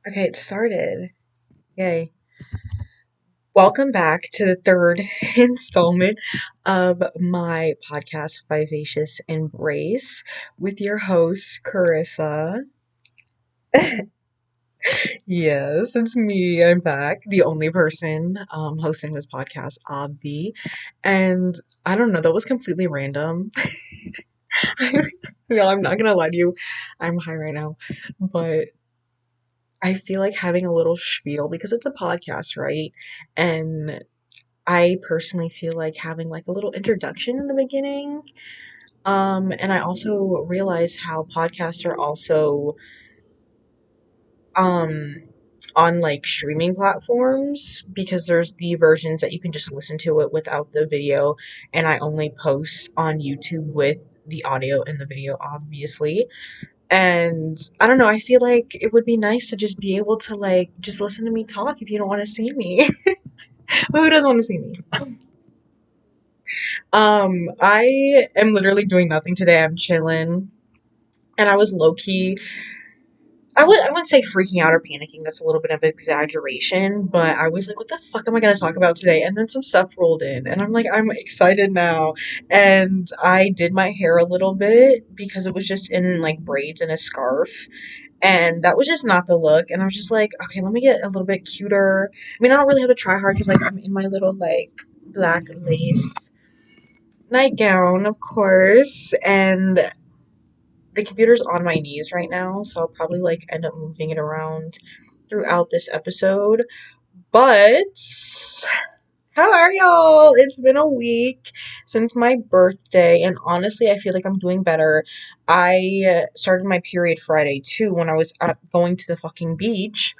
Okay, it started. Yay. Welcome back to the third installment of my podcast, Vivacious Embrace, with your host, Carissa. Yes, it's me. I'm back. The only person hosting this podcast, Abdi. And I don't know, that was completely random. I'm not gonna lie to you. I'm high right now. But I feel like having a little spiel because it's a podcast, right? And I personally feel like having like a little introduction in the beginning. And I also realize how podcasts are also um on like streaming platforms because there's the versions that you can just listen to it without the video, and I only post on YouTube with the audio and the video, obviously. And I don't know, I feel like it would be nice to just be able to like just listen to me talk if you don't want to see me. But who doesn't want to see me? I am literally doing nothing today. I'm chilling. And I was low key, I wouldn't say freaking out or panicking. That's a little bit of exaggeration, but I was like, what the fuck am I going to talk about today? And then some stuff rolled in, and I'm like, I'm excited now. And I did my hair a little bit because it was just in like braids and a scarf. And that was just not the look. And I was just like, okay, let me get a little bit cuter. I mean, I don't really have to try hard because like I'm in my little like black lace nightgown, of course, and the computer's on my knees right now, so I'll probably like end up moving it around throughout this episode. But how are y'all? It's been a week since my birthday, and honestly, I feel like I'm doing better. I started my period Friday too when I was going to the fucking beach.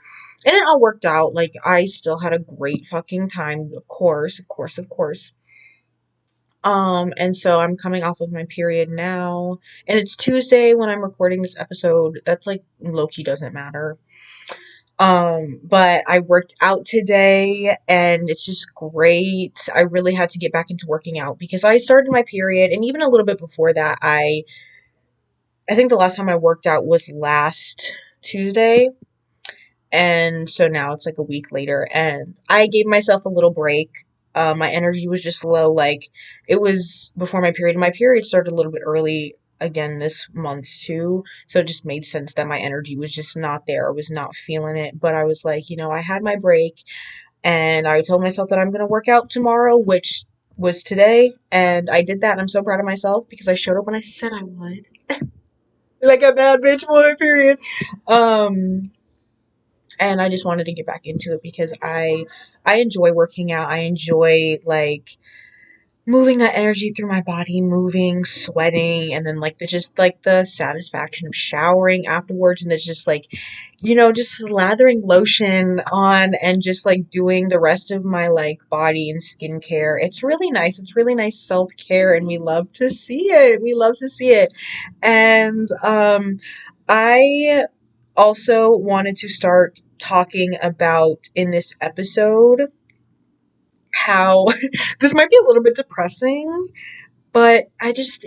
And it all worked out. Like, I still had a great fucking time, of course, of course, of course. And so I'm coming off of my period now, and it's Tuesday when I'm recording this episode. That's like low-key doesn't matter. But I worked out today and it's just great. I really had to get back into working out because I started my period, and even a little bit before that, I think the last time I worked out was last Tuesday. And so now it's like a week later, and I gave myself a little break. My energy was just low. Like, it was before my period. My period started a little bit early again this month too. So it just made sense that my energy was just not there. I was not feeling it. But I was like, I had my break, and I told myself that I'm going to work out tomorrow, which was today. And I did that. And I'm so proud of myself because I showed up when I said I would. Like a bad bitch for my period. Um, and I just wanted to get back into it because I enjoy working out. I enjoy like moving that energy through my body, moving, sweating, and then like the just like the satisfaction of showering afterwards, and it's just like, just slathering lotion on and just like doing the rest of my like body and skincare. It's really nice. It's really nice self-care, and we love to see it. We love to see it. And I also wanted to start talking about in this episode how this might be a little bit depressing, but it's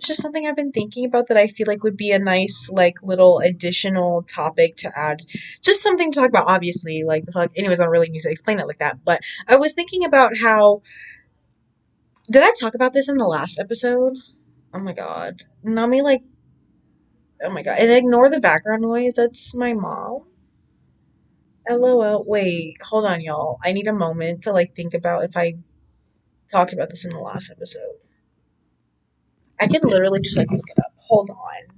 just something I've been thinking about that I feel like would be a nice like little additional topic to add. Just something to talk about, obviously, like the fuck. Anyways, I don't really need to explain it like that, but I was thinking about how, did I talk about this in the last episode? Oh my god. Nami, like, oh my god. And ignore the background noise, that's my mom. LOL. Wait, hold on, y'all. I need a moment to like think about if I talked about this in the last episode. I could literally just like look it up. Hold on.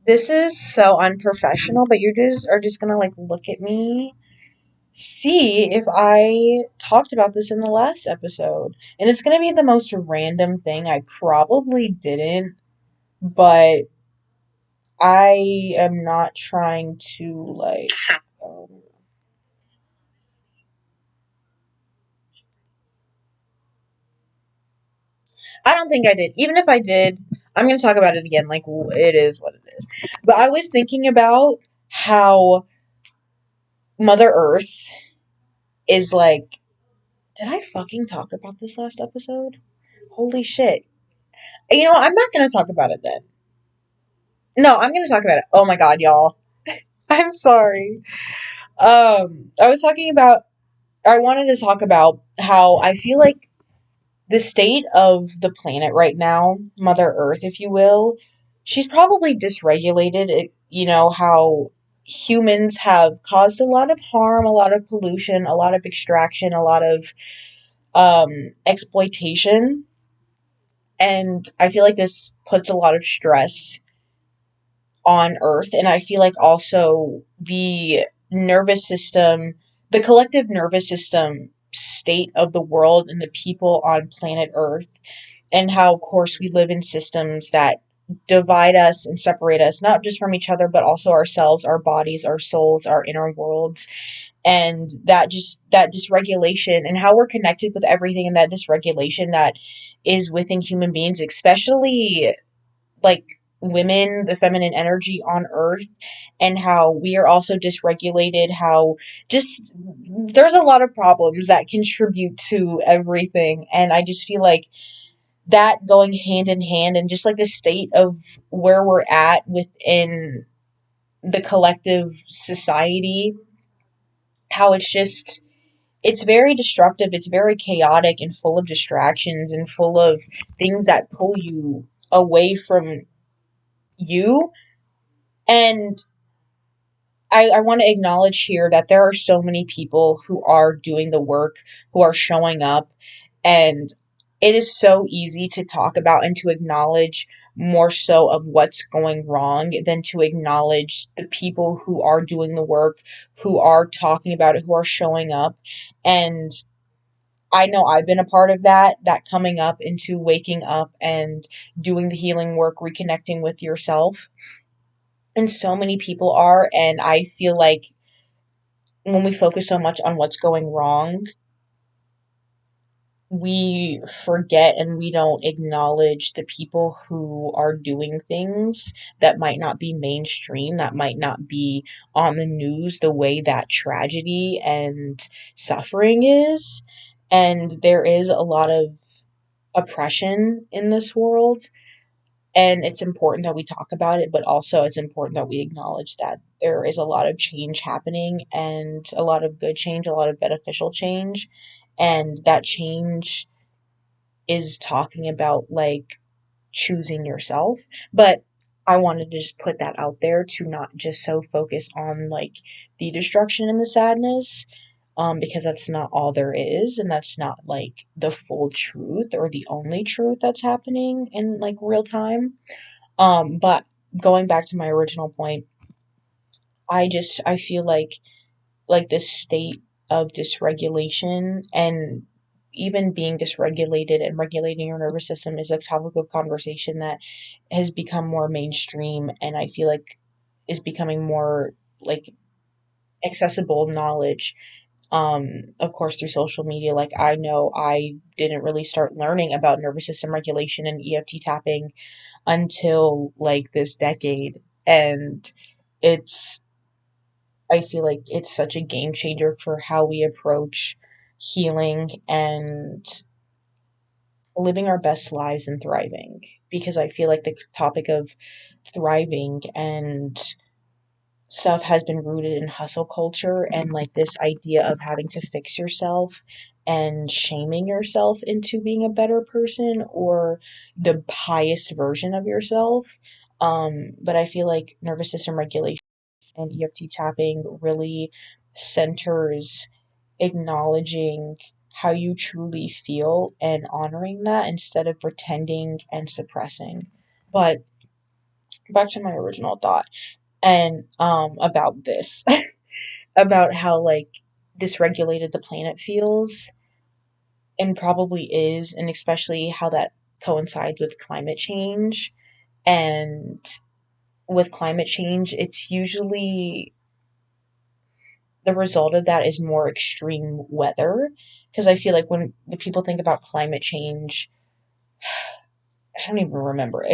This is so unprofessional, but you just are just gonna like look at me, see if I talked about this in the last episode. And it's gonna be the most random thing. I probably didn't, but I am not trying to like I don't think I did. Even if I did, I'm going to talk about it again. Like, it is what it is. But I was thinking about how Mother Earth is like. Did I fucking talk about this last episode? Holy shit. You know what? I'm not going to talk about it then. No, I'm going to talk about it. Oh my god, y'all. I'm sorry. I was talking about, I wanted to talk about how I feel like the state of the planet right now, Mother Earth, if you will, she's probably dysregulated. How humans have caused a lot of harm, a lot of pollution, a lot of extraction, a lot of exploitation. And I feel like this puts a lot of stress on Earth. And I feel like also nervous system, the collective nervous system state of the world and the people on planet Earth, and how, of course, we live in systems that divide us and separate us, not just from each other, but also ourselves, our bodies, our souls, our inner worlds. And that dysregulation and how we're connected with everything, and that dysregulation that is within human beings, especially like women, the feminine energy on earth, and how we are also dysregulated, how just there's a lot of problems that contribute to everything. And I just feel like that going hand in hand, and just like the state of where we're at within the collective society, how it's very destructive, it's very chaotic and full of distractions and full of things that pull you away from you. And I want to acknowledge here that there are so many people who are doing the work, who are showing up, and it is so easy to talk about and to acknowledge more so of what's going wrong than to acknowledge the people who are doing the work, who are talking about it, who are showing up. And I know I've been a part of that coming up into waking up and doing the healing work, reconnecting with yourself. And so many people are, and I feel like when we focus so much on what's going wrong, we forget and we don't acknowledge the people who are doing things that might not be mainstream, that might not be on the news the way that tragedy and suffering is. And there is a lot of oppression in this world, and it's important that we talk about it, but also it's important that we acknowledge that there is a lot of change happening, and a lot of good change, a lot of beneficial change. And that change is talking about like choosing yourself. But I wanted to just put that out there to not just so focus on like the destruction and the sadness, because that's not all there is, and that's not like the full truth or the only truth that's happening in like real time. But going back to my original point, I feel like this state of dysregulation, and even being dysregulated and regulating your nervous system, is a topic of conversation that has become more mainstream, and I feel like is becoming more like accessible knowledge. Of course, through social media. Like, I know I didn't really start learning about nervous system regulation and EFT tapping until like this decade. And it's, I feel like it's such a game changer for how we approach healing and living our best lives and thriving. Because I feel like the topic of thriving and stuff has been rooted in hustle culture, and like this idea of having to fix yourself and shaming yourself into being a better person or the highest version of yourself. But I feel like nervous system regulation and EFT tapping really centers acknowledging how you truly feel and honoring that instead of pretending and suppressing. But back to my original thought, and about this, about how like dysregulated the planet feels and probably is, and especially how that coincides with climate change. And with climate change, it's usually the result of that is more extreme weather. Because I feel like when people think about climate change, I don't even remember.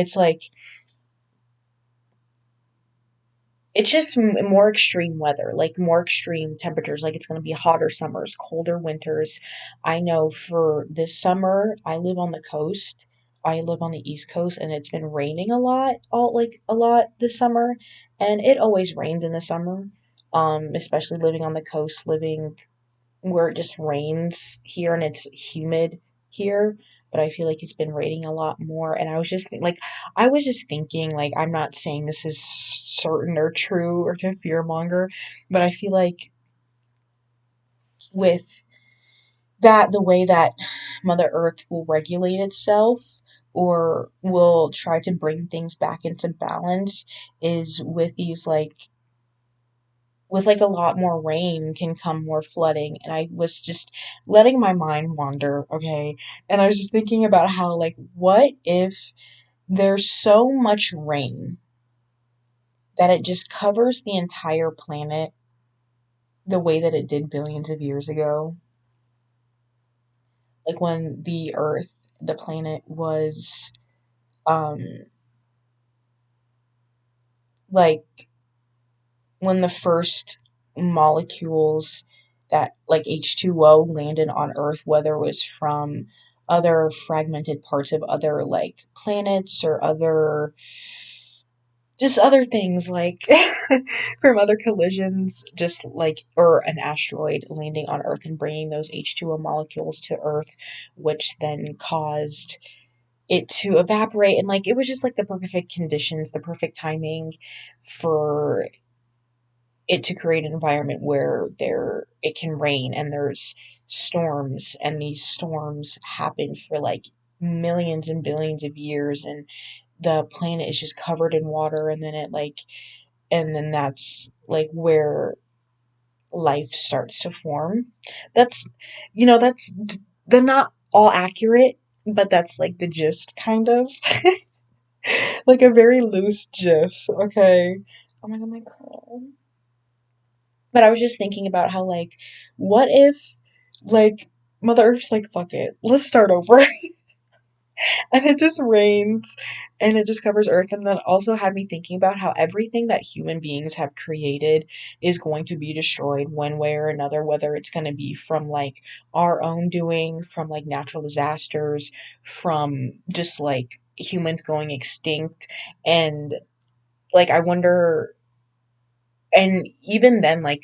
It's just more extreme weather, like more extreme temperatures. Like, it's going to be hotter summers, colder winters. I know for this summer, I live on the coast. I live on the East Coast, and it's been raining a lot, all like a lot this summer, and it always rains in the summer. especially living on the coast, living where it just rains here and it's humid here, but I feel like it's been raining a lot more. And I was just thinking, like, I'm not saying this is certain or true or to fearmonger, but I feel like with that, the way that Mother Earth will regulate itself or will try to bring things back into balance is with like a lot more rain can come more flooding. And I was just letting my mind wander, okay? And I was just thinking about how, like, what if there's so much rain that it just covers the entire planet the way that it did billions of years ago? Like when the Earth, the planet was, um, like when the first molecules that like H2O landed on Earth, whether it was from other fragmented parts of other like planets or other just other things like from other collisions, just like or an asteroid landing on Earth and bringing those H2O molecules to Earth, which then caused it to evaporate and like it was just like the perfect conditions, the perfect timing for it to create an environment where it can rain and there's storms and these storms happen for like millions and billions of years and the planet is just covered in water and then that's like where life starts to form. That's they're not all accurate, but that's like the gist kind of. Like a very loose gif, okay. Oh my god, my curl. But I was just thinking about how, like, what if, like, Mother Earth's like, fuck it, let's start over. And it just rains and it just covers Earth. And then also had me thinking about how everything that human beings have created is going to be destroyed one way or another, whether it's going to be from, like, our own doing, from, like, natural disasters, from just, like, humans going extinct. And, like, I wonder, and even then, like,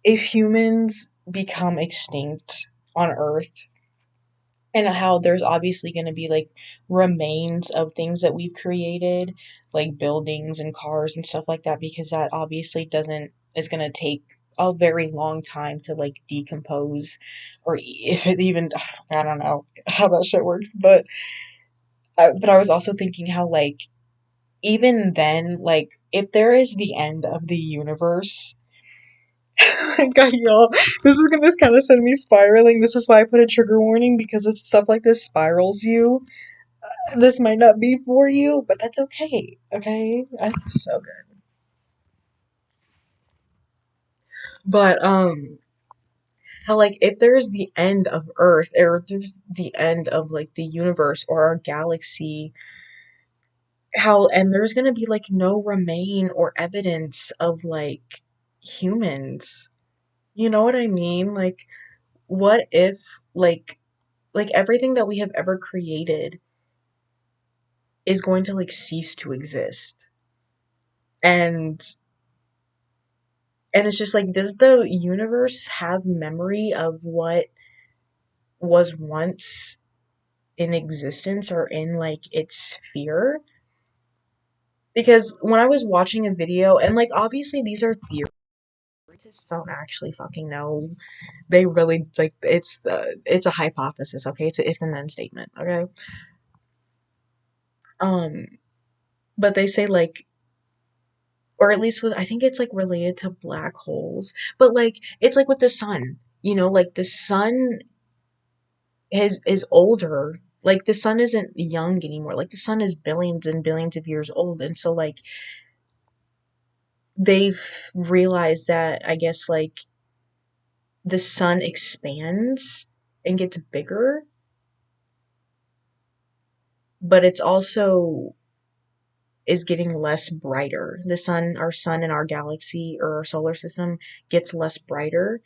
if humans become extinct on Earth, and how there's obviously going to be like remains of things that we've created, like buildings and cars and stuff like that, because that obviously doesn't, is going to take a very long time to like decompose, or if it even, I don't know how that shit works, but I was also thinking how, like, even then, like, if there is the end of the universe, God, y'all, this is gonna kind of send me spiraling. This is why I put a trigger warning because if stuff like this spirals you, this might not be for you, but that's okay. Okay, that's so good. But how like if there's the end of Earth or if there's the end of like the universe or our galaxy, how and there's gonna be like no remain or evidence of like humans. You know what I mean? Like, what if like everything that we have ever created is going to like cease to exist. And and it's just like, does the universe have memory of what was once in existence or in like its sphere? Because when I was watching a video, and like obviously these are theories, scientists don't actually fucking know. They really like it's a hypothesis, okay? It's an if and then statement, okay? Um, but they say like or at least with I think it's like related to black holes. But like it's like with the sun. You know, like the sun is older. Like the sun isn't young anymore. Like the sun is billions and billions of years old. And so like they've realized that I guess like the sun expands and gets bigger, but it's also is getting less brighter. The sun, our sun in our galaxy or our solar system gets less brighter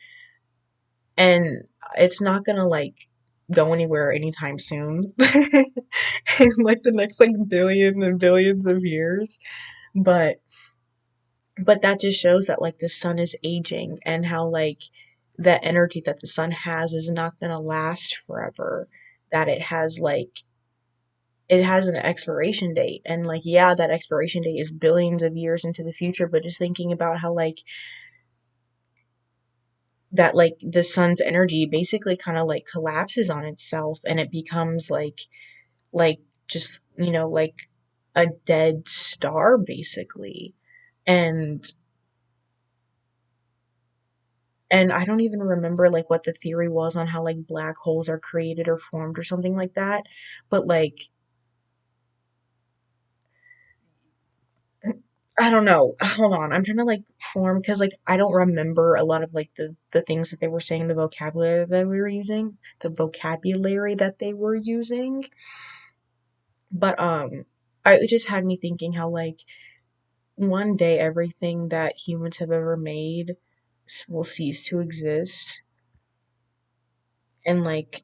and it's not gonna like go anywhere anytime soon in like the next like billion and billions of years, but But that just shows that like the sun is aging and how like the energy that the sun has is not going to last forever. That it has an expiration date, and like yeah, that expiration date is billions of years into the future, but just thinking about how like that like the sun's energy basically kind of like collapses on itself and it becomes like just like a dead star basically. And and I don't even remember like what the theory was on how like black holes are created or formed or something like that, but like I don't know. Hold on. I'm trying to like form because like I don't remember a lot of like the things that they were saying, the vocabulary that we were using, the vocabulary that they were using. But it just had me thinking how like one day everything that humans have ever made will cease to exist, and like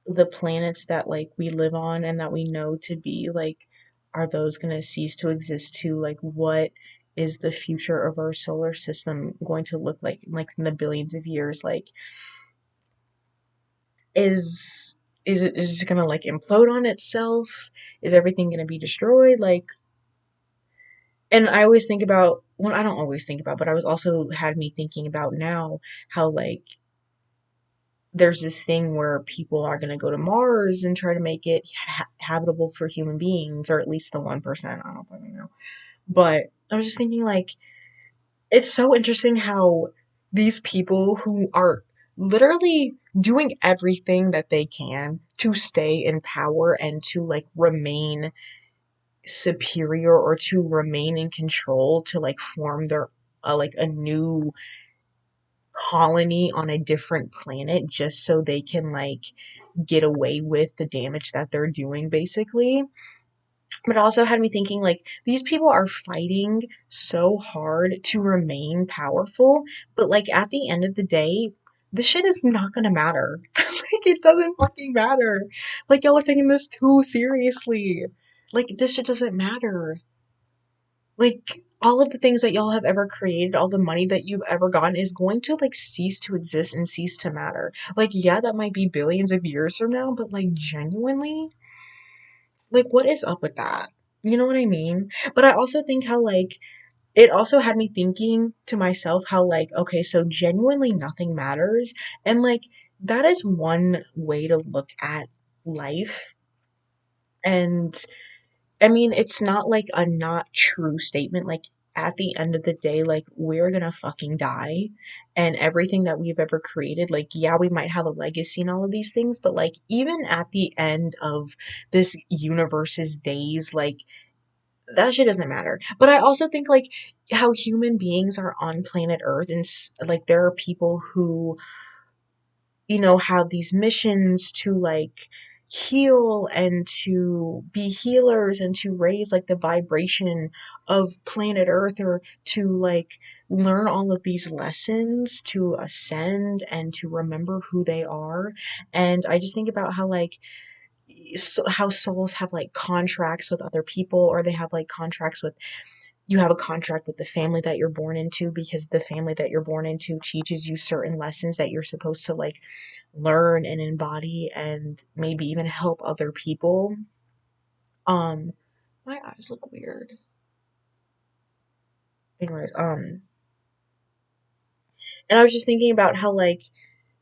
the planets that like we live on and that we know to be like, are those going to cease to exist too? Like what is the future of our solar system going to look like in the billions of years? Like is is it going to like implode on itself? Is everything going to be destroyed? Like, and I always think about, well, I don't always think about, but I was also had me thinking about now how like there's this thing where people are going to go to Mars and try to make it habitable for human beings, or at least the 1%. I don't fucking know. But I was just thinking, like, it's so interesting how these people who are literally doing everything that they can to stay in power and to, like, remain superior or to remain in control, to, like, form their, like, a new colony on a different planet just so they can, like, get away with the damage that they're doing basically. But it also had me thinking like these people are fighting so hard to remain powerful, but like at the end of the day, this shit is not gonna matter. Like it doesn't fucking matter. Like y'all are taking this too seriously. Like this shit doesn't matter. Like all of the things that y'all have ever created, all the money that you've ever gotten is going to like cease to exist and cease to matter. Like yeah, that might be billions of years from now, but like genuinely, like what is up with that? You know what I mean? But I also think how like it also had me thinking to myself how like okay, so genuinely nothing matters, and like that is one way to look at life. And I mean, it's not like a not true statement. Like, at the end of the day, like, we're gonna fucking die. And everything that we've ever created, like, yeah, we might have a legacy and all of these things, but, like, even at the end of this universe's days, like, that shit doesn't matter. But I also think, like, how human beings are on planet Earth, and, like, there are people who have these missions to like heal and to be healers and to raise like the vibration of planet Earth, or to like learn all of these lessons to ascend and to remember who they are. And I just think about how like how souls have like contracts with other people, or they have like contracts with, you have a contract with the family that you're born into, because the family that you're born into teaches you certain lessons that you're supposed to like learn and embody and maybe even help other people. Um, my eyes look weird. Anyways, and I was just thinking about how like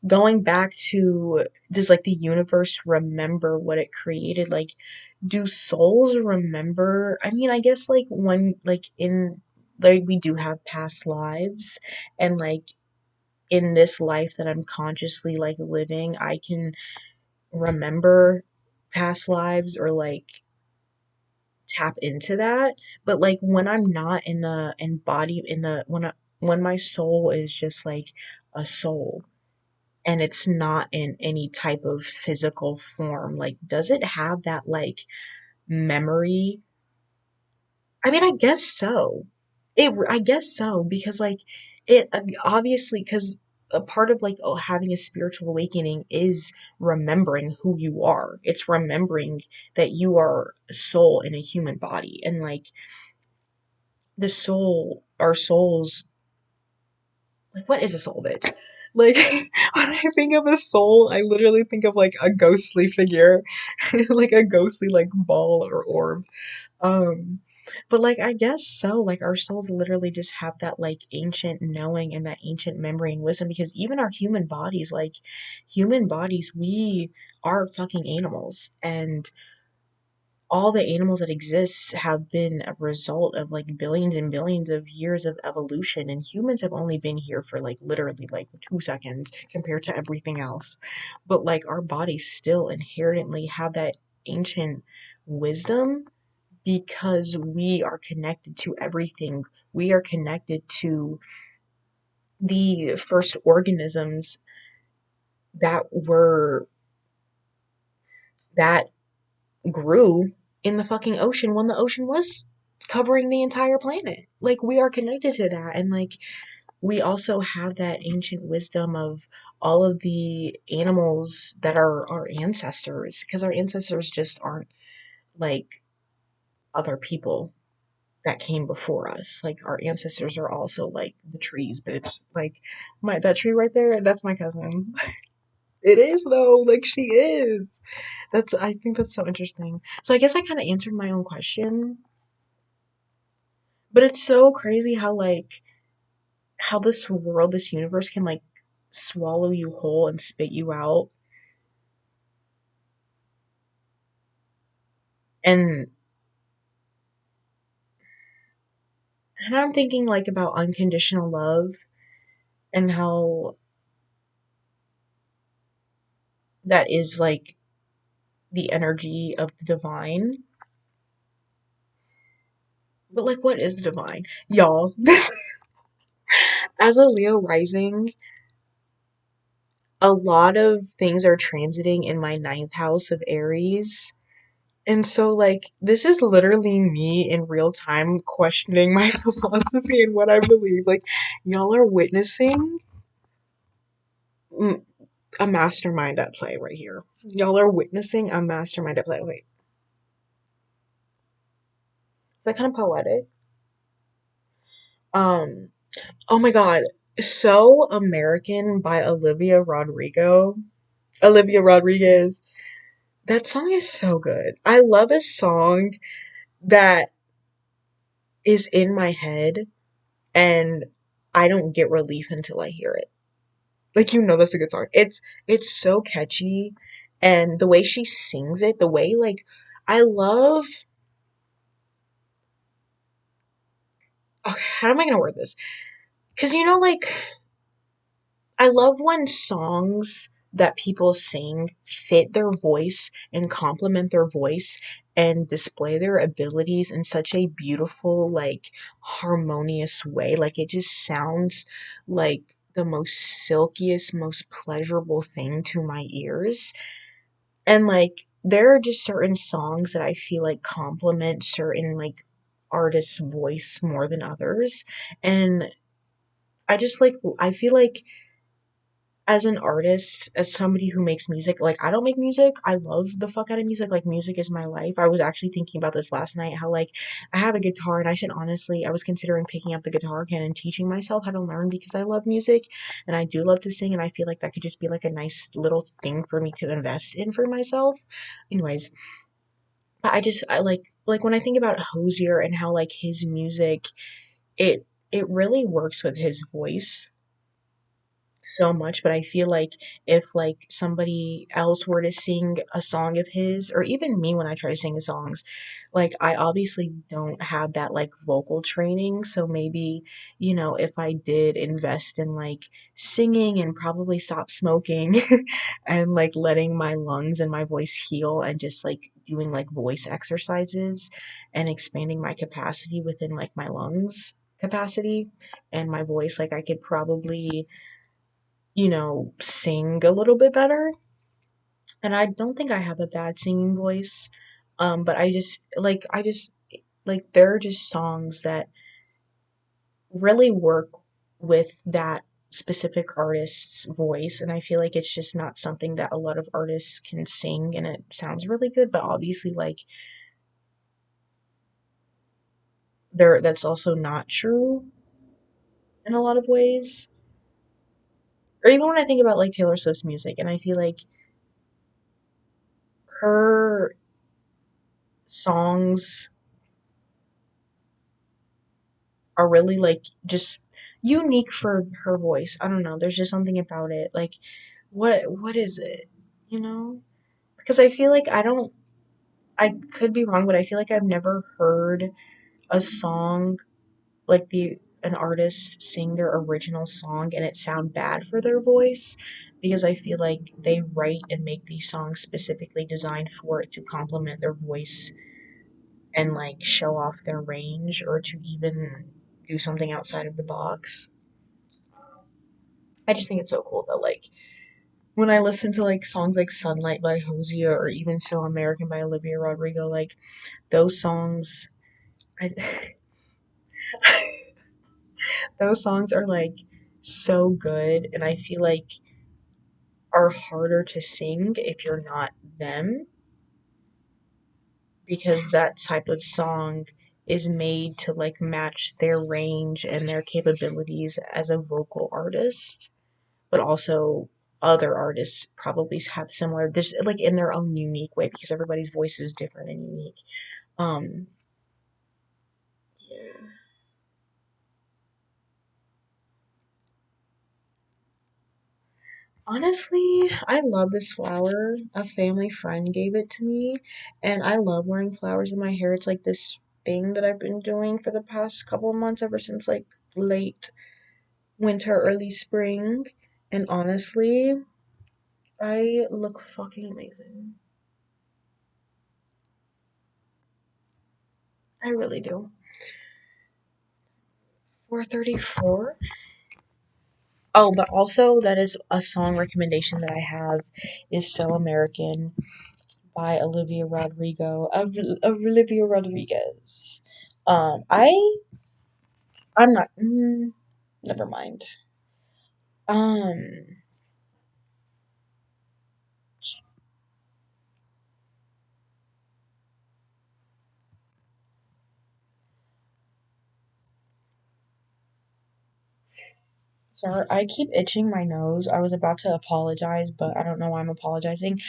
going back to, does like the universe remember what it created? Like, do souls remember? I mean, I guess like when like in like we do have past lives, and like in this life that I'm consciously like living, I can remember past lives or like tap into that. But like when I'm not in the embody in the when my soul is just like a soul and it's not in any type of physical form, like does it have that like memory? I mean, I guess so. I guess so, because like it obviously, because a part of like having a spiritual awakening is remembering who you are. It's remembering that you are a soul in a human body, and like the soul, our souls, like, what is a soul, bitch? Like, when I think of a soul, I literally think of like a ghostly figure, like a ghostly like ball or orb. Um, but like I guess so, like our souls literally just have that like ancient knowing and that ancient memory and wisdom because even our human bodies, we are fucking animals. And all the animals that exist have been a result of like billions and billions of years of evolution, and humans have only been here for like literally like 2 seconds compared to everything else. But like our bodies still inherently have that ancient wisdom because we are connected to everything. We are connected to the first organisms that were that grew in the fucking ocean when the ocean was covering the entire planet. Like we are connected to that, and like we also have that ancient wisdom of all of the animals that are our ancestors because our ancestors just aren't like other people that came before us. Like our ancestors are also like the trees, bitch. Like my that tree right there, that's my cousin. It is though, like she is. That's I think that's so interesting. So I guess I kind of answered my own question, but it's so crazy how like how this world, this universe can like swallow you whole and spit you out. And and I'm thinking like about unconditional love and how that is like the energy of the divine. But like what is the divine? Y'all, this as a Leo rising, a lot of things are transiting in my ninth house of Aries. And so, like, this is literally me in real time questioning my philosophy and what I believe. Like, y'all are witnessing mm, a mastermind at play right here. Y'all are witnessing a mastermind at play. Wait, is that kind of poetic? Um, oh my God. So American by Olivia Rodriguez. That song is so good. I love a song that is in my head and I don't get relief until I hear it. Like that's a good song. It's so catchy and the way she sings it, the way like I love okay, how am I gonna word this? Cause like I love when songs that people sing fit their voice and complement their voice and display their abilities in such a beautiful, like harmonious way. Like it just sounds like the most silkiest, most pleasurable thing to my ears. And like there are just certain songs that I feel like complement certain like artists' voice more than others. And I feel like as an artist, as somebody who makes music, like I don't make music. I love the fuck out of music. Like music is my life. I was actually thinking about this last night, how like I have a guitar and I was considering picking up the guitar again and teaching myself how to learn because I love music and I do love to sing and I feel like that could just be like a nice little thing for me to invest in for myself. Anyways, but I like when I think about Hosier and how like his music, it really works with his voice so much, but I feel like if like somebody else were to sing a song of his, or even me when I try to sing his songs, like I obviously don't have that like vocal training. So maybe, if I did invest in like singing and probably stop smoking and like letting my lungs and my voice heal and just like doing like voice exercises and expanding my capacity within like my lungs capacity and my voice, like I could probably sing a little bit better. And I don't think I have a bad singing voice. But I just like there are just songs that really work with that specific artist's voice. And I feel like it's just not something that a lot of artists can sing and it sounds really good, but obviously like that's also not true in a lot of ways. Or even when I think about like Taylor Swift's music, and I feel like her songs are really like just unique for her voice. I don't know. There's just something about it. Like what is it? You know? Because I feel like I could be wrong, but I feel like I've never heard a song like the an artist sing their original song and it sound bad for their voice, because I feel like they write and make these songs specifically designed for it to complement their voice and like show off their range or to even do something outside of the box. I just think it's so cool that like when I listen to like songs like Sunlight by Hosea or even So American by Olivia Rodrigo, like those songs I, those songs are like so good, and I feel like are harder to sing if you're not them, because that type of song is made to like match their range and their capabilities as a vocal artist, but also other artists probably have similar this like in their own unique way because everybody's voice is different and unique. Um yeah. Honestly, I love this flower. A family friend gave it to me, and I love wearing flowers in my hair. It's like this thing that I've been doing for the past couple of months, ever since like late winter, early spring. And honestly, I look fucking amazing. I really do. 434. Oh, but also that is a song recommendation that I have is So American by Olivia Rodriguez. I'm not. Never mind. Um, sorry, I keep itching my nose. I was about to apologize, but I don't know why I'm apologizing.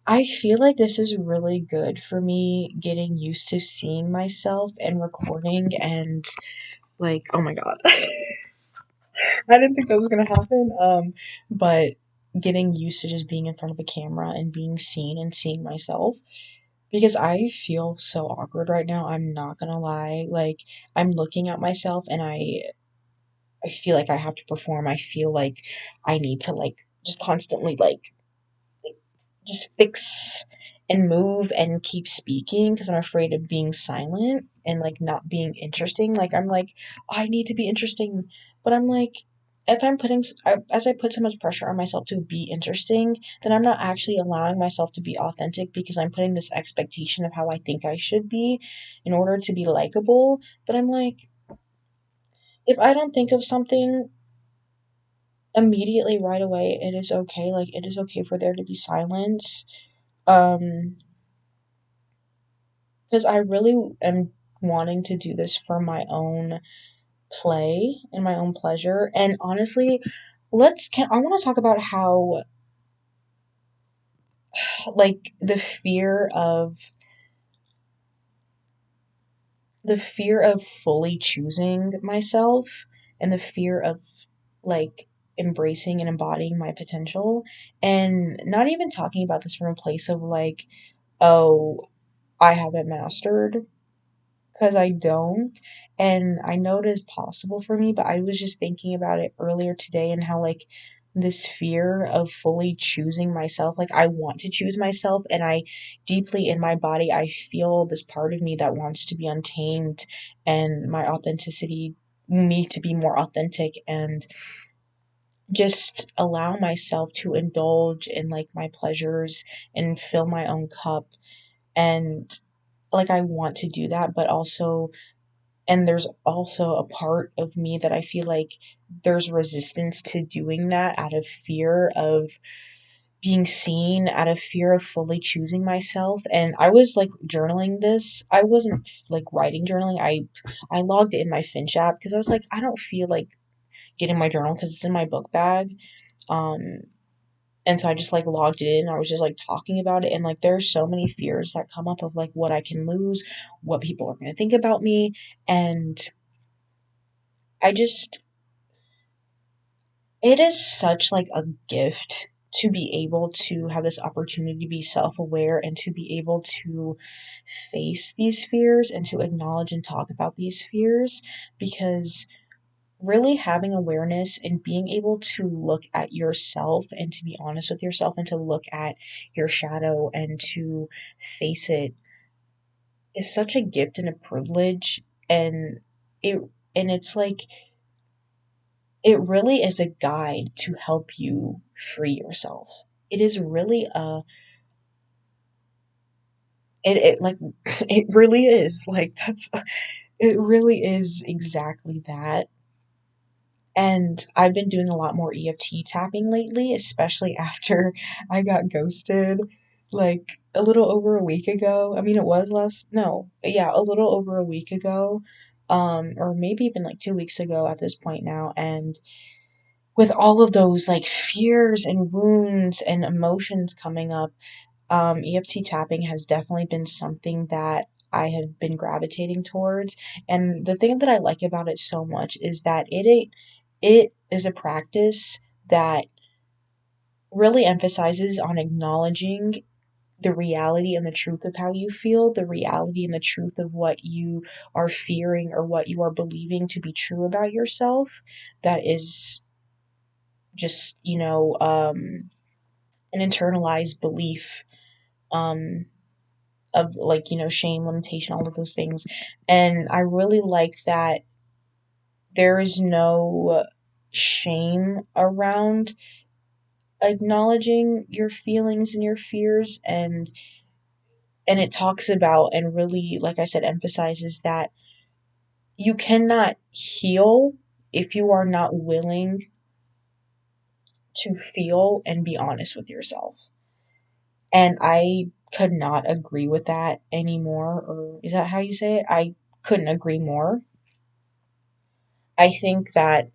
I feel like this is really good for me getting used to seeing myself and recording and like, oh my god. I didn't think that was gonna happen. But getting used to just being in front of a camera and being seen and seeing myself, because I feel so awkward right now. I'm not gonna lie. Like I'm looking at myself and I feel like I have to perform. I feel like I need to like just constantly like just fix and move and keep speaking because I'm afraid of being silent and like not being interesting. Like I'm like, oh, I need to be interesting, but I'm like, if I'm as I put so much pressure on myself to be interesting, then I'm not actually allowing myself to be authentic because I'm putting this expectation of how I think I should be in order to be likable. But I'm like, if I don't think of something immediately right away, it is okay. Like it is okay for there to be silence. Um, because I really am wanting to do this for my own play and my own pleasure. And honestly, I want to talk about how like the fear of fully choosing myself and the fear of like embracing and embodying my potential, and not even talking about this from a place of like, oh, I haven't mastered, because I don't. And I know it is possible for me, but I was just thinking about it earlier today and how, like, this fear of fully choosing myself, like, I want to choose myself, and I deeply in my body, I feel this part of me that wants to be untamed and my authenticity, me to be more authentic and just allow myself to indulge in like my pleasures and fill my own cup. And like I want to do that, but also, and there's also a part of me that I feel like there's resistance to doing that out of fear of being seen, out of fear of fully choosing myself. And I was like journaling this. I wasn't like writing journaling. I logged it in my Finch app because I was like, I don't feel like getting my journal because it's in my book bag. Um, and so I just like logged it in. I was just like talking about it. And like there's so many fears that come up of like what I can lose, what people are going to think about me. And I just, it is such like a gift to be able to have this opportunity to be self-aware and to be able to face these fears and to acknowledge and talk about these fears, because really having awareness and being able to look at yourself and to be honest with yourself and to look at your shadow and to face it is such a gift and a privilege. And it and it's like it really is a guide to help you free yourself. It is really a it like it really is like that's it really is exactly that. And I've been doing a lot more EFT tapping lately, especially after I got ghosted like a little over a week ago. I mean, it was less, no, yeah, a little over a week ago, or maybe even like 2 weeks ago at this point now. And with all of those like fears and wounds and emotions coming up, EFT tapping has definitely been something that I have been gravitating towards. And the thing that I like about it so much is that it is a practice that really emphasizes on acknowledging the reality and the truth of how you feel, the reality and the truth of what you are fearing or what you are believing to be true about yourself. That is just, an internalized belief. Um, of like, shame, limitation, all of those things. And I really like that there is no shame around acknowledging your feelings and your fears, and it talks about and really, like I said, emphasizes that you cannot heal if you are not willing to feel and be honest with yourself. And I could not agree with that anymore. Or is that how you say it? I couldn't agree more. I think that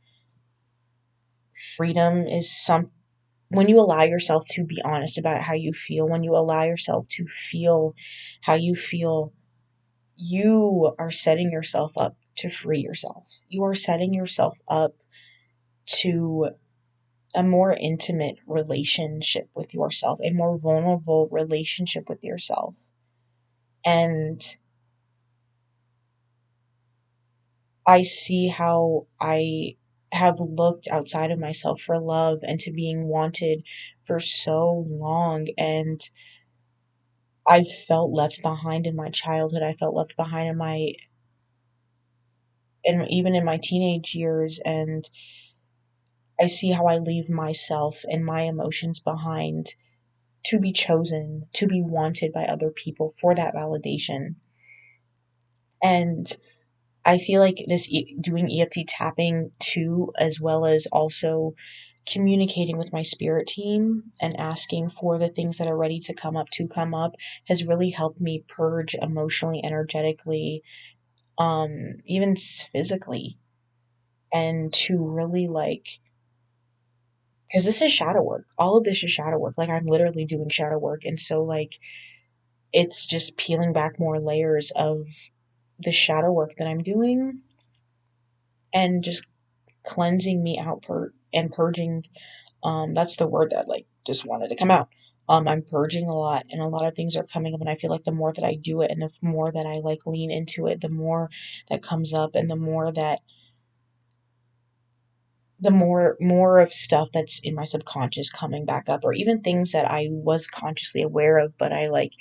freedom is when you allow yourself to be honest about how you feel, when you allow yourself to feel how you feel, you are setting yourself up to free yourself. You are setting yourself up to a more intimate relationship with yourself, a more vulnerable relationship with yourself. And I see how I have looked outside of myself for love and to being wanted for so long, and I felt left behind in my childhood. I felt left behind and even in my teenage years, and I see how I leave myself and my emotions behind to be chosen, to be wanted by other people for that validation. And I feel like doing EFT tapping too, as well as also communicating with my spirit team and asking for the things that are ready to come up, has really helped me purge emotionally, energetically, even physically, and to really like, because this is shadow work. All of this is shadow work. Like I'm literally doing shadow work, and so like it's just peeling back more layers of the shadow work that I'm doing, and just cleansing me out and purging. That's the word that like just wanted to come out. I'm purging a lot, and a lot of things are coming up, and I feel like the more that I do it and the more that I like lean into it, the more that comes up, and the more of stuff that's in my subconscious coming back up, or even things that I was consciously aware of but I like,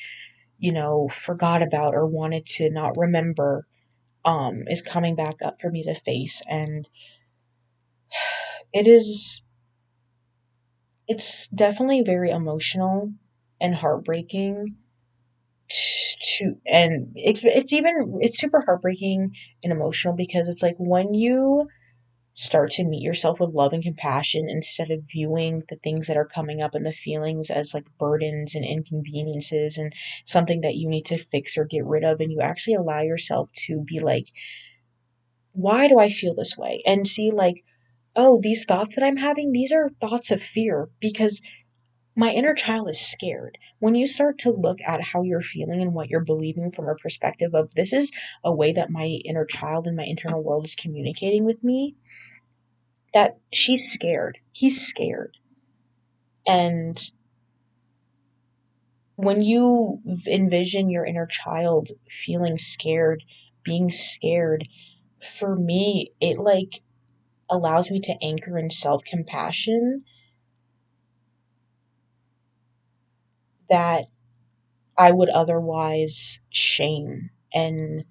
forgot about or wanted to not remember, is coming back up for me to face. And it is it's definitely very emotional and heartbreaking it's super heartbreaking and emotional, because it's like when you start to meet yourself with love and compassion instead of viewing the things that are coming up and the feelings as like burdens and inconveniences and something that you need to fix or get rid of, and you actually allow yourself to be like, why do I feel this way? And see, like, oh, these thoughts that I'm having, these are thoughts of fear because my inner child is scared. When you start to look at how you're feeling and what you're believing from a perspective of this is a way that my inner child and my internal world is communicating with me, that she's scared. He's scared. And when you envision your inner child feeling scared, being scared, for me, it like allows me to anchor in self compassion that I would otherwise shame and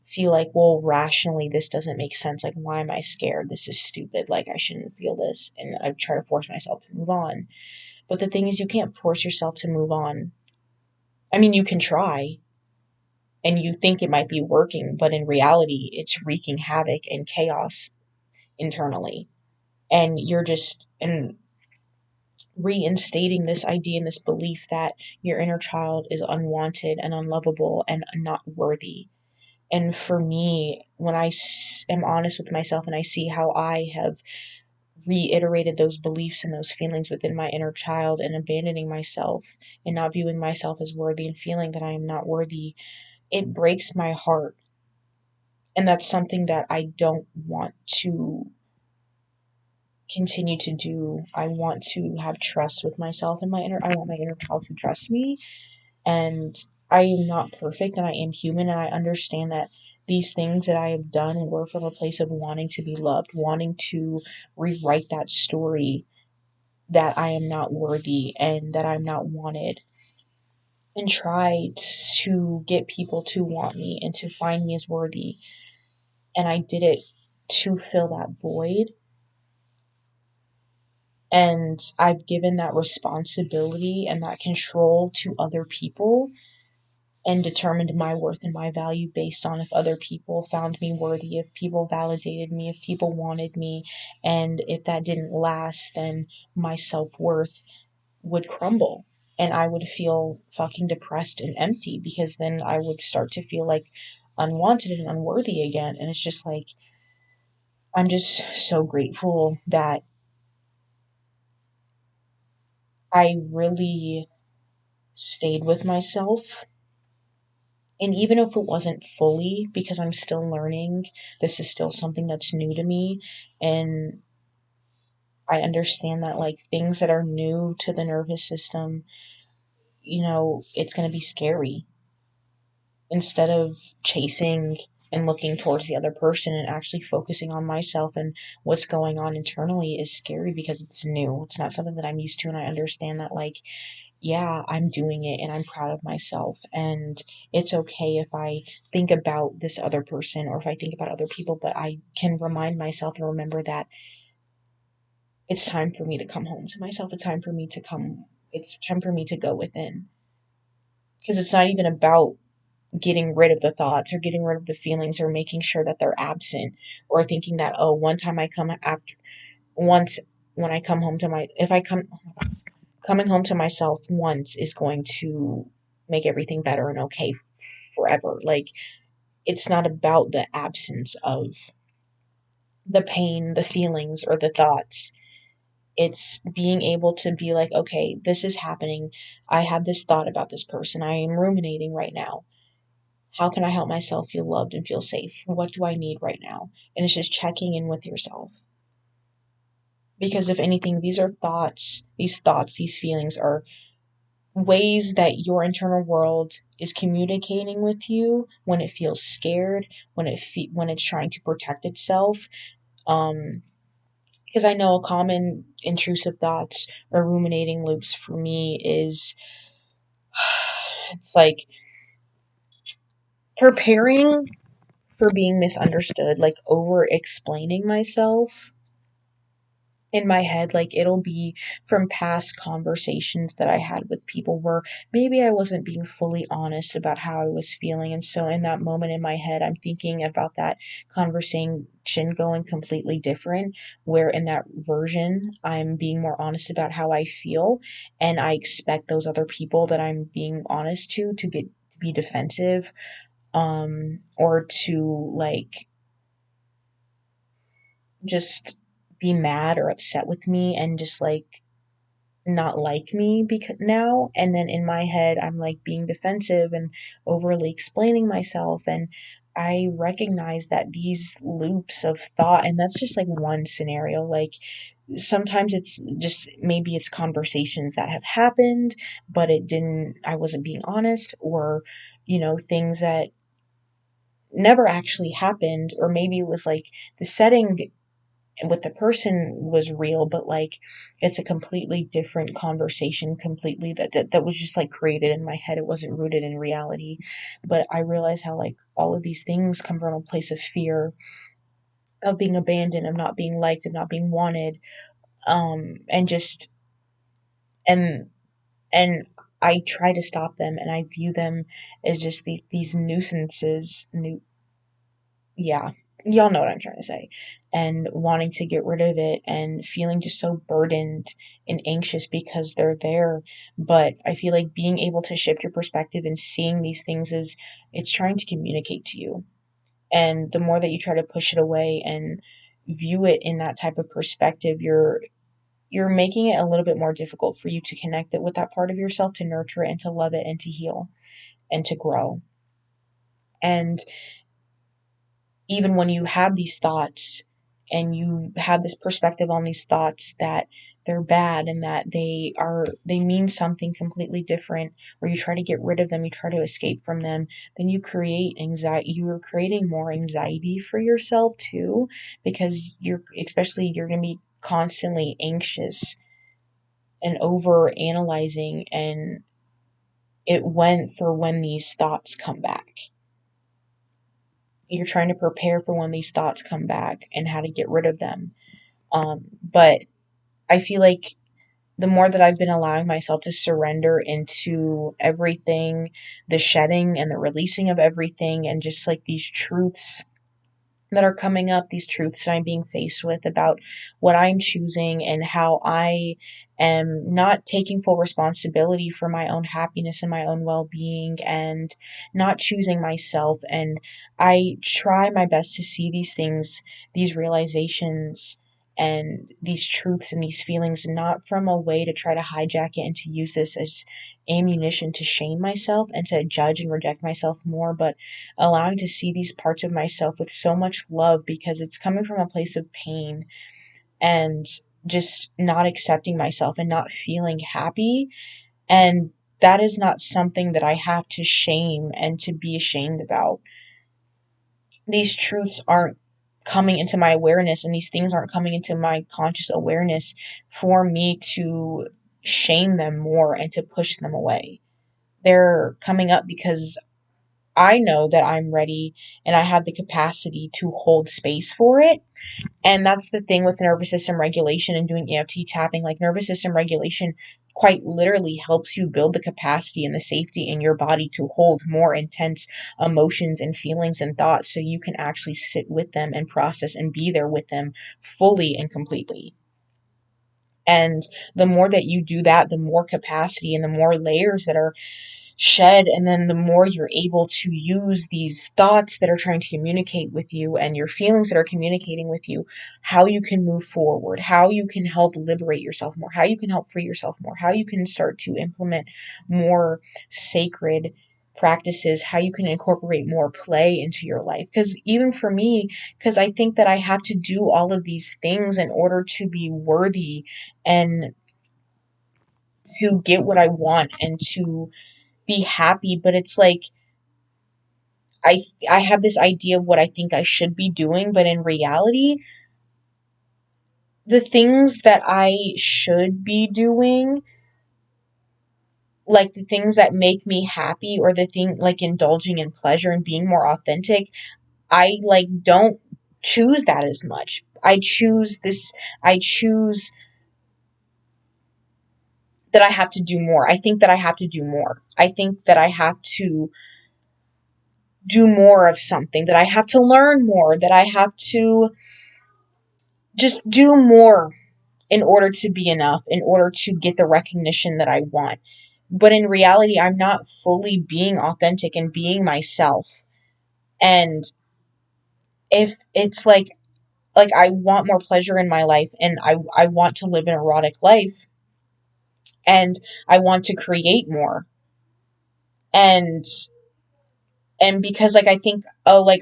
feel like, well, rationally, this doesn't make sense. Like, why am I scared? This is stupid. Like, I shouldn't feel this. And I try to force myself to move on. But the thing is, you can't force yourself to move on. I mean, you can try and you think it might be working, but in reality, it's wreaking havoc and chaos internally. And you're just reinstating this idea and this belief that your inner child is unwanted and unlovable and not worthy. And for me, when I am honest with myself and I see how I have reiterated those beliefs and those feelings within my inner child and abandoning myself and not viewing myself as worthy and feeling that I am not worthy, it breaks my heart. And that's something that I don't want to continue to do. I want to have trust with myself and I want my inner child to trust me. And I am not perfect and I am human, and I understand that these things that I have done were from a place of wanting to be loved, wanting to rewrite that story that I am not worthy and that I'm not wanted, and try to get people to want me and to find me as worthy. And I did it to fill that void. And I've given that responsibility and that control to other people and determined my worth and my value based on if other people found me worthy, if people validated me, if people wanted me. And if that didn't last, then my self worth would crumble and I would feel fucking depressed and empty because then I would start to feel like unwanted and unworthy again. And it's just like, I'm just so grateful that I really stayed with myself. And even if it wasn't fully, because I'm still learning, this is still something that's new to me. And I understand that, like, things that are new to the nervous system, it's going to be scary. Instead of chasing and looking towards the other person and actually focusing on myself and what's going on internally is scary because it's new. It's not something that I'm used to. And I understand that, like, yeah, I'm doing it and I'm proud of myself. And it's okay if I think about this other person or if I think about other people, but I can remind myself and remember that it's time for me to come home to myself. It's time for me to go within. Because it's not even about getting rid of the thoughts or getting rid of the feelings or making sure that they're absent or thinking that, oh, one time I come after, once when I come home to my, if I come, coming home to myself once is going to make everything better and okay forever. Like, it's not about the absence of the pain, the feelings, or the thoughts. It's being able to be like, okay, this is happening. I have this thought about this person. I am ruminating right now. How can I help myself feel loved and feel safe? What do I need right now? And it's just checking in with yourself. Because if anything, these feelings are ways that your internal world is communicating with you when it feels scared, when it's trying to protect itself. Because I know common intrusive thoughts or ruminating loops for me is it's like preparing for being misunderstood, like over explaining myself in my head, like it'll be from past conversations that I had with people where maybe I wasn't being fully honest about how I was feeling. And so in that moment in my head, I'm thinking about that conversation going completely different, where in that version, I'm being more honest about how I feel. And I expect those other people that I'm being honest to get to be defensive, or to like just be mad or upset with me and just like not like me because now. And then in my head I'm like being defensive and overly explaining myself, and I recognize that these loops of thought, and that's just like one scenario, like sometimes it's just maybe it's conversations that have happened but I wasn't being honest, or things that never actually happened, or maybe it was like the setting with the person was real, but like it's a completely different conversation, completely that was just like created in my head. It wasn't rooted in reality. But I realize how like all of these things come from a place of fear of being abandoned, of not being liked, of not being wanted, and just and and I try to stop them, and I view them as just these nuisances, yeah, y'all know what I'm trying to say. And wanting to get rid of it and feeling just so burdened and anxious because they're there. But I feel like being able to shift your perspective and seeing these things is it's trying to communicate to you. And the more that you try to push it away and view it in that type of perspective, you're making it a little bit more difficult for you to connect it with that part of yourself, to nurture it and to love it and to heal and to grow. And even when you have these thoughts and you have this perspective on these thoughts that they're bad and that they mean something completely different, or you try to get rid of them, you try to escape from them, then you create anxiety. You're creating more anxiety for yourself too, because you're going to be constantly anxious and over analyzing, and it went for when these thoughts come back. You're trying to prepare for when these thoughts come back and how to get rid of them. But I feel like the more that I've been allowing myself to surrender into everything, the shedding and the releasing of everything, and just like these truths that are coming up, these truths that I'm being faced with about what I'm choosing and how I am not taking full responsibility for my own happiness and my own well being, and not choosing myself. And I try my best to see these things, these realizations, and these truths and these feelings not from a way to try to hijack it and to use this as ammunition to shame myself and to judge and reject myself more, but allowing to see these parts of myself with so much love because it's coming from a place of pain and just not accepting myself and not feeling happy. And that is not something that I have to shame and to be ashamed about. These truths aren't coming into my awareness, and these things aren't coming into my conscious awareness for me to shame them more and to push them away. They're coming up because I know that I'm ready and I have the capacity to hold space for it. And that's the thing with nervous system regulation and doing EFT tapping. Like, nervous system regulation quite literally helps you build the capacity and the safety in your body to hold more intense emotions and feelings and thoughts, so you can actually sit with them and process and be there with them fully and completely. And the more that you do that, the more capacity and the more layers that are shed, and then the more you're able to use these thoughts that are trying to communicate with you and your feelings that are communicating with you, how you can move forward, how you can help liberate yourself more, how you can help free yourself more, how you can start to implement more sacred practices, how you can incorporate more play into your life. Because even for me, because I think that I have to do all of these things in order to be worthy and to get what I want and to be happy. But it's like I I have this idea of what I think I should be doing, but in reality, the things that I should be doing, like the things that make me happy, or the thing like indulging in pleasure and being more authentic, I like don't choose that as much. I choose this, I choose that I have to do more. I think that I have to do more. I think that I have to do more of something, that I have to learn more, that I have to just do more in order to be enough, in order to get the recognition that I want. But in reality, I'm not fully being authentic and being myself. And if it's like I want more pleasure in my life, and I want to live an erotic life, and I want to create more. And because like I think, I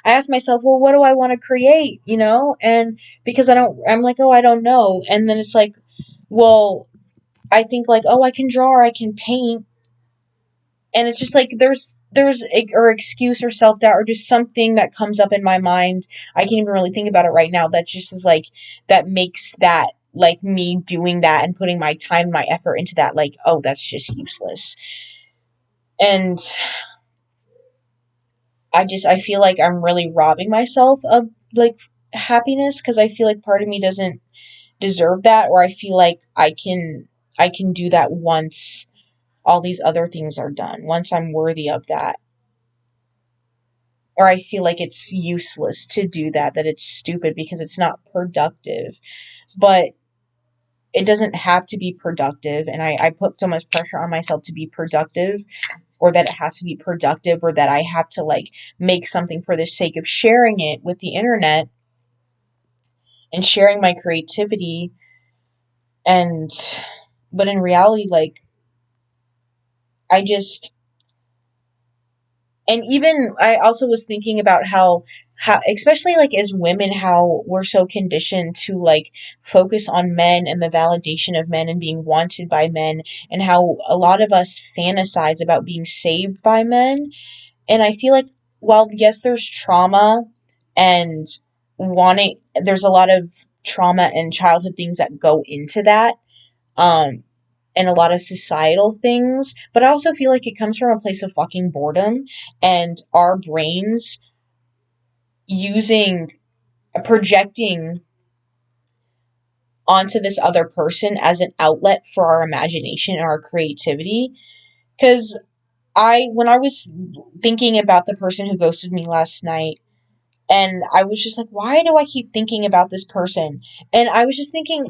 ask myself, well, what do I want to create, and because I'm like, oh, I don't know. And then it's like, well, I think like, oh, I can draw or I can paint. And it's just like or excuse or self-doubt or just something that comes up in my mind. I can't even really think about it right now. That just is like, that makes that, like, me doing that and putting my time, my effort into that, like, oh, that's just useless. And I feel like I'm really robbing myself of, like, happiness, because I feel like part of me doesn't deserve that, or I feel like I can do that once all these other things are done, once I'm worthy of that. Or I feel like it's useless to do that, that it's stupid because it's not productive. But it doesn't have to be productive, and I put so much pressure on myself to be productive, or that it has to be productive, or that I have to, like, make something for the sake of sharing it with the internet and sharing my creativity. And but in reality, like, I just and even I also was thinking about how especially like as women, how we're so conditioned to, like, focus on men and the validation of men and being wanted by men, and how a lot of us fantasize about being saved by men. And I feel like, while yes, there's trauma and there's a lot of trauma and childhood things that go into that, um and a lot of societal things, but I also feel like it comes from a place of fucking boredom, and our brains using projecting onto this other person as an outlet for our imagination and our creativity. Because when I was thinking about the person who ghosted me last night, and I was just like, why do I keep thinking about this person? And I was just thinking,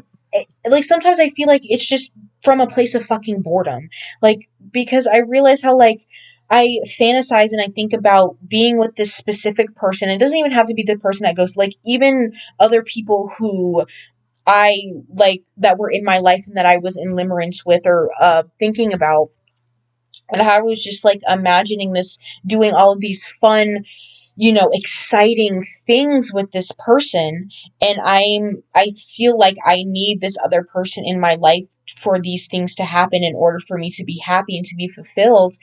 like, sometimes I feel like it's just from a place of fucking boredom. Like, because I realize how, like, I fantasize and I think about being with this specific person. It doesn't even have to be the person that goes, like, even other people who I, like, that were in my life and that I was in limerence with, or thinking about. And I was just, like, imagining this, doing all of these fun, exciting things with this person. And I feel like I need this other person in my life for these things to happen in order for me to be happy and to be fulfilled.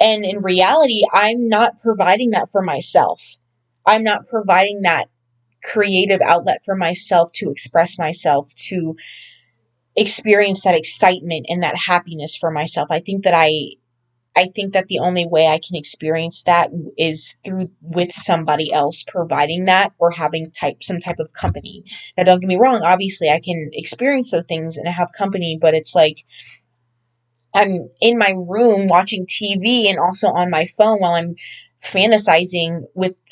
And in reality, I'm not providing that for myself. I'm not providing that creative outlet for myself to express myself, to experience that excitement and that happiness for myself. I think that the only way I can experience that is through with somebody else providing that, or having some type of company. Now, don't get me wrong. Obviously, I can experience those things and have company, but it's like I'm in my room watching TV and also on my phone while I'm fantasizing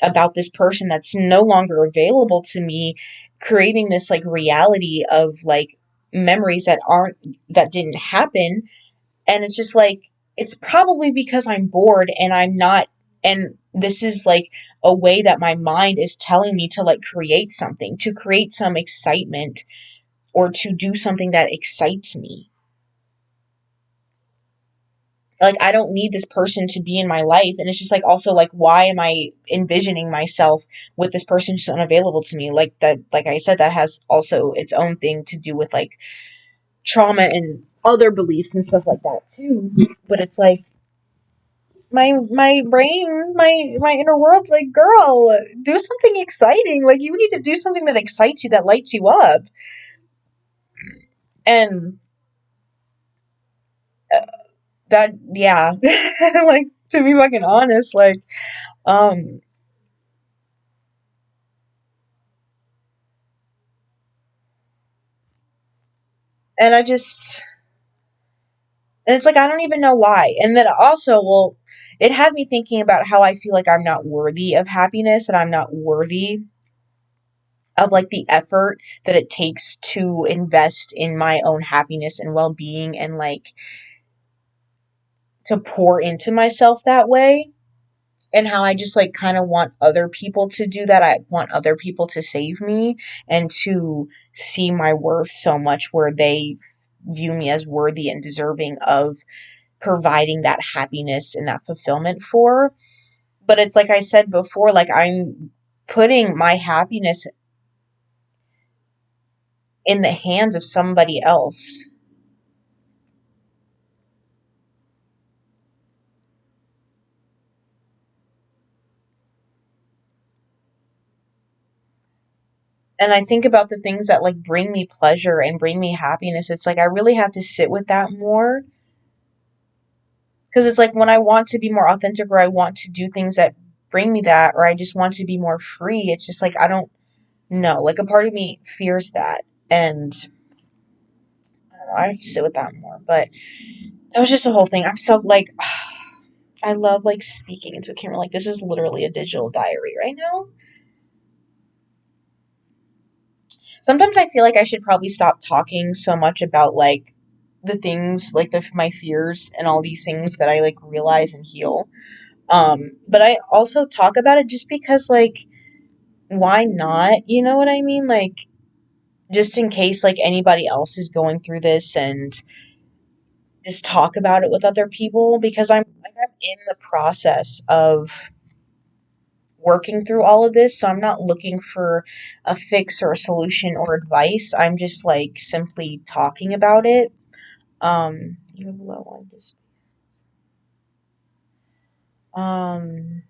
about this person that's no longer available to me, creating this, like, reality of, like, memories that didn't happen. And it's just like, it's probably because I'm bored and I'm not, and this is like a way that my mind is telling me to, like, create something, to create some excitement, or to do something that excites me. Like, I don't need this person to be in my life. And it's just like, also, like, why am I envisioning myself with this person who's unavailable to me? Like, that, like I said, that has also its own thing to do with, like, trauma and other beliefs and stuff like that too. But it's like, my brain, my inner world, like, girl, do something exciting. Like, you need to do something that excites you, that lights you up. And that, yeah, like, to be fucking honest, like, um And and it's like, I don't even know why. And then also, well, it had me thinking about how I feel like I'm not worthy of happiness and I'm not worthy of like the effort that it takes to invest in my own happiness and well-being and like to pour into myself that way. And how I just like kind of want other people to do that. I want other people to save me and to see my worth so much where they view me as worthy and deserving of providing that happiness and that fulfillment for. But it's like I said before, like I'm putting my happiness in the hands of somebody else. And I think about the things that like bring me pleasure and bring me happiness. It's like I really have to sit with that more. Because it's like when I want to be more authentic or I want to do things that bring me that, or I just want to be more free, it's just like I don't know. Like a part of me fears that. And I don't know, I have to sit with that more. But that was just the whole thing. I'm so like, I love like speaking into a camera. Like this is literally a digital diary right now. Sometimes I feel like I should probably stop talking so much about like the things, like my fears and all these things that I like realize and heal. But I also talk about it just because like why not? You know what I mean? Like just in case like anybody else is going through this and just talk about it with other people because I'm in the process of working through all of this, so I'm not looking for a fix or a solution or advice. I'm just like simply talking about it. You have low on this. Um,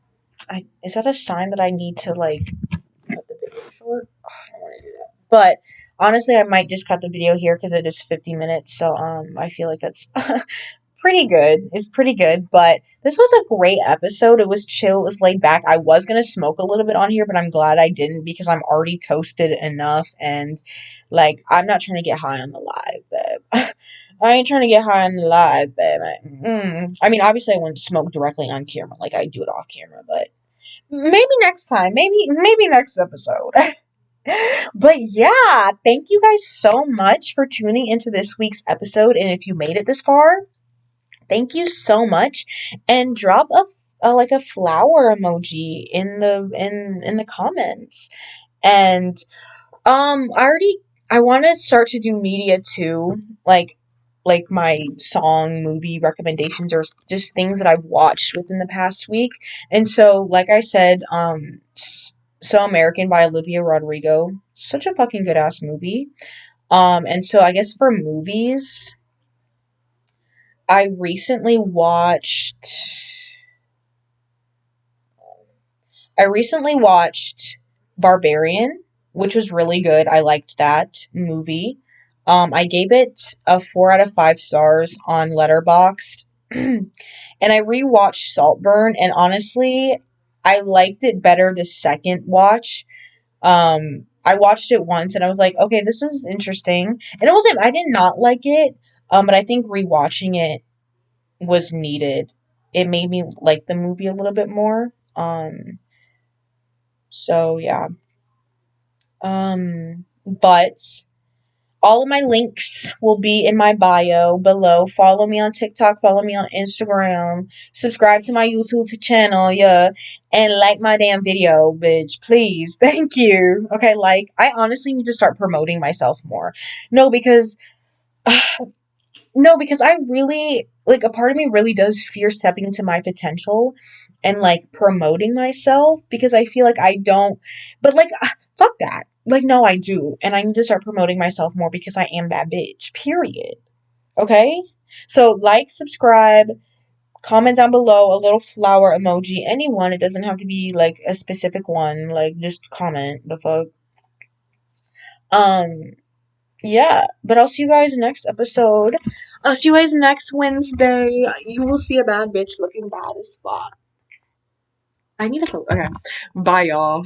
is that a sign that I need to like cut the video short? Oh, I don't want to do that. But honestly, I might just cut the video here because it is 50 minutes. So I feel like that's pretty good. It's pretty good, but this was a great episode. It was chill. It was laid back. I was gonna smoke a little bit on here, but I'm glad I didn't because I'm already toasted enough, and like I'm not trying to get high on the live, babe. I ain't trying to get high on the live, babe. I mean, obviously, I wouldn't smoke directly on camera, like I do it off camera, but maybe next time, maybe next episode. But yeah, thank you guys so much for tuning into this week's episode, and if you made it this far, thank you so much, and drop a like a flower emoji in the comments. And I want to start to do media too, like my song, movie recommendations, or just things that I've watched within the past week. And so, like I said, So American by Olivia Rodrigo, such a fucking good ass movie. And so I guess for movies, I recently watched I recently watched Barbarian, which was really good. I liked that movie. I gave it a 4 out of 5 stars on Letterboxd. And I rewatched Saltburn, and honestly, I liked it better the second watch. I watched it once and I was like, okay, this was interesting. And it wasn't, I did not like it, but I think rewatching it was needed. It made me like the movie a little bit more. So yeah. But all of my links will be in my bio below. Follow me on TikTok, follow me on Instagram, subscribe to my YouTube channel, yeah, and like my damn video, bitch. Please. Thank you. Okay, like I honestly need to start promoting myself more. No, because No, because I really, like, a part of me really does fear stepping into my potential and, like, promoting myself because I feel like I don't, but, like, fuck that. Like, no, I do. And I need to start promoting myself more because I am that bitch. Period. Okay? So, like, subscribe, comment down below, a little flower emoji, anyone. It doesn't have to be, like, a specific one. Like, just comment. The fuck? Um, yeah, but I'll see you guys next episode. I'll see you guys next Wednesday. You will see a bad bitch looking bad as fuck. I need a soap. Okay. Bye, y'all.